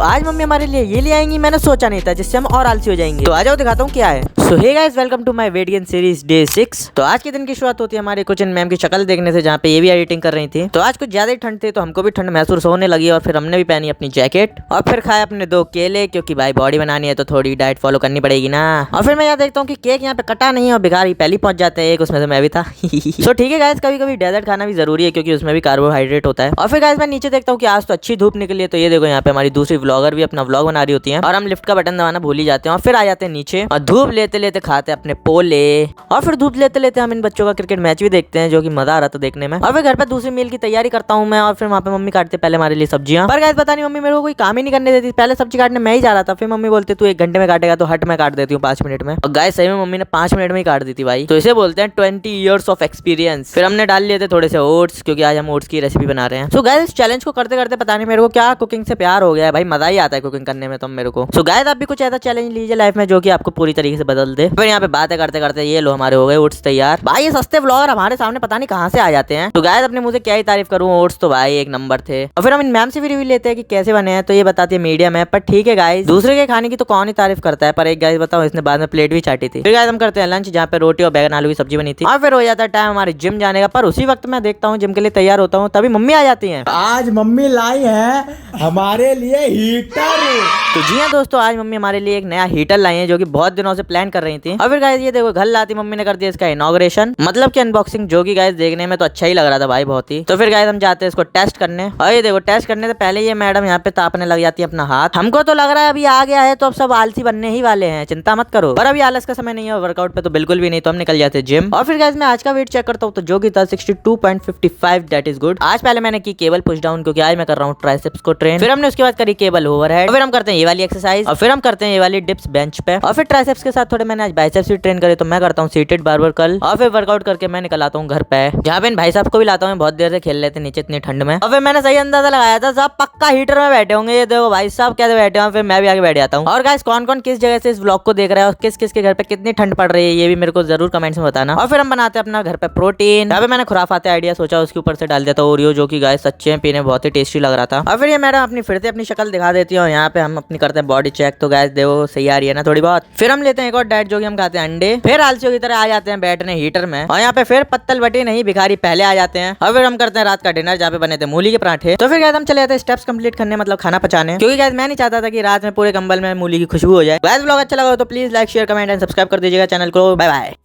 आज मम्मी हमारे लिए ये ले आएंगी, मैंने सोचा नहीं था, जिससे हम और आलसी हो जाएंगे। तो आ जाओ दिखाता हूँ क्या है। So hey guys, welcome to my weight gain series day 6। तो आज के दिन की शुरुआत होती है हमारे कोचिन मैम की शक्ल देखने से, जहाँ पे ये भी एडिटिंग कर रही थी। तो आज कुछ ज्यादा ही ठंड थी, तो हमको भी ठंड महसूस होने लगी और फिर हमने भी पहनी अपनी जैकेट और फिर खाए अपने 2 केले, क्योंकि भाई बॉडी बनानी है तो थोड़ी डाइट फॉलो करनी पड़ेगी ना। और फिर मैं यहाँ देखता हूँ कि केक यहाँ पे कटा नहीं है और भिखारी पहले पहुंच जाते हैं, एक उसमें से मैं भी था। सो ठीक है गाइस, कभी कभी डेजर्ट खाना भी जरूरी है, क्योंकि उसमें भी कार्बोहाइड्रेट होता है। और फिर गाइस मैं नीचे देखता हूँ कि आज तो अच्छी धूप निकली है, तो ये देखो यहाँ पे हमारी दूसरी व्लॉगर भी अपना व्लॉग बना रही होती है और हम लिफ्ट का बटन दबाना भूल ही जाते हैं और फिर आ जाते हैं नीचे और धूप लेते लेते खाते अपने पोले। और फिर धूप लेते लेते हम इन बच्चों का क्रिकेट मैच भी देखते हैं, जो कि मजा आ रहा था देखने में। और फिर घर पर दूसरी मील की तैयारी करता हूँ मैं, और फिर वहाँ पे मम्मी काटते पहले हमारे लिए सब्जियां। पर गाइस पता नहीं मम्मी मेरे को कोई काम ही नहीं करने देती, पहले सब्जी काटने मैं ही जा रहा था, फिर मम्मी बोलती तू 1 घंटे में काटेगा, तो हट मैं काट देती हूँ 5 मिनट में। और गाइस सही में मम्मी ने 5 मिनट में ही काट दी थी भाई, तो इसे बोलते हैं 20 ईयर्स ऑफ एक्सपीरियंस। फिर हमने डाल लिए थे थोड़े से ओट्स, क्योंकि आज हम ओट्स की रेसिपी बना रहे हैं। सो गाइस इस चैलेंज को करते करते पता नहीं मेरे को क्या कुकिंग से प्यार हो गया है भाई, मजा ही आता है कुकिंग करने में तो मेरे को। सो गाइस आप भी कुछ ऐसा चैलेंज लीजिए लाइफ में जो कि आपको पूरी तरीके से बदल दे। फिर यहाँ पे बातें करते करते ये लो हमारे हो गए ओट्स तैयार। भाई ये सस्ते व्लॉगर हमारे सामने पता नहीं कहाँ से आ जाते हैं। तो गाइस अपने मुंह से क्या ही तारीफ करूँ, ओट्स तो भाई 1 नंबर थे। और फिर हम इन मैम से भी रिव्यू लेते हैं कि कैसे बने हैं, तो ये बताती है मीडियम है। पर ठीक है गाइस, दूसरे के खाने की तो कौन ही तारीफ करता है, पर एक गाइस बताओ इसने बाद में प्लेट भी चाटी थी। फिर गाइस हम करते हैं लंच, जहाँ पे रोटी और बैगन आलू की सब्जी बनी थी। और फिर हो जाता है टाइम हमारे जिम जाने का। पर उसी वक्त मैं देखता हूँ जिम के लिए तैयार होता हूँ, तभी मम्मी आ जाती है। आज मम्मी लाई है हमारे लिए हीटर। तो जी हाँ दोस्तों, आज मम्मी हमारे लिए एक नया हीटर लाई है, जो कि बहुत दिनों से प्लान कर रही थी। और फिर गाइस ये देखो घर लाती मम्मी ने कर दिया इसका इनॉग्रेशन, मतलब कि अनबॉक्सिंग, जो कि गाइस देखने में तो अच्छा ही लग रहा था भाई बहुत ही। तो फिर गाइस हम जाते हैं इसको टेस्ट करने। और ये देखो टेस्ट करने से पहले ये मैडम यहाँ पे तापने लग जाती है अपना हाथ। हमको तो लग रहा है अभी आ गया है तो अब सब आलसी बनने ही वाले हैं, चिंता मत करो। पर अभी आलस का समय नहीं है, वर्कआउट पे तो बिल्कुल भी नहीं, तो हम निकल जाते हैं जिम। और फिर गाइस मैं आज का वेट चेक करता हूँ, तो जो कि था 62.55, दैट इज गुड। आज पहले मैंने की केबल पुश डाउन, क्योंकि आज मैं कर रहा हूँ ट्राइसेप्स को ट्रेन। फिर हमने उसके बाद करी केबल ओवरहेड। फिर हम करते हैं ये वाली एक्सरसाइज, और फिर हम करते हैं ये वाली डिप्स बेंच पे। और फिर ट्राइसेप्स के साथ थोड़े मैंने आज बाइसेप्स भी ट्रेन करे, तो मैं करता हूँ सीटेड बार्बर कर्ल। और फिर वर्कआउट करके मैं निकल आता हूँ घर पे, जहाँ पे इन भाई साहब को भी लाता हूँ, बहुत देर से खेल लेते नीचे इतनी ठंड में। और फिर मैंने सही अंदाजा लगाया था, सब पक्का हीटर में बैठे होंगे, ये देखो भाई साहब कैसे बैठे हैं। फिर मैं भी आगे बैठ जाता हूँ। और गाइस कौन कौन किस जगह से इस व्लॉग को देख रहा है और किस किस के घर पे कितनी ठंड पड़ रही है, ये भी मेरे को जरूर कमेंट्स में बताना। और फिर हम बनाते हैं अपना घर पे प्रोटीन। यहाँ पे मैंने खुराफाते आइडिया सोचा, उसके ऊपर से डाल देता ओरियो, जो कि गाइस सच्चे में पीने बहुत ही टेस्टी लग रहा था। और फिर ये मैडम अपनी फिर से अपनी शक्ल दिखा देती है, और यहाँ पे हम अपनी करते हैं बॉडी चेक। तो गाइस देखो सही आ रही है ना थोड़ी बहुत। फिर हम लेते हैं एक और डाइट, जो कि हम खाते हैं अंडे। फिर आलसियों की तरह आ जाते हैं बैठने हीटर में, और यहाँ पे फिर पत्तल बटी नहीं भिखारी पहले आ जाते हैं। और फिर हम करते हैं रात का डिनर, जहाँ पे बने थे मूली के पराठे। तो फिर गाइस हम चले जाते हैं स्टेप्स कंप्लीट करने, मतलब खाना पचाने, क्योंकि गाइस मैं नहीं चाहता था कि रात में पूरे कंबल में मूली की खुशबू हो जाए। गाइस व्लॉग अच्छा लगा हो तो please like share comment and subscribe कर दीजिएगा चैनल को। Bye bye.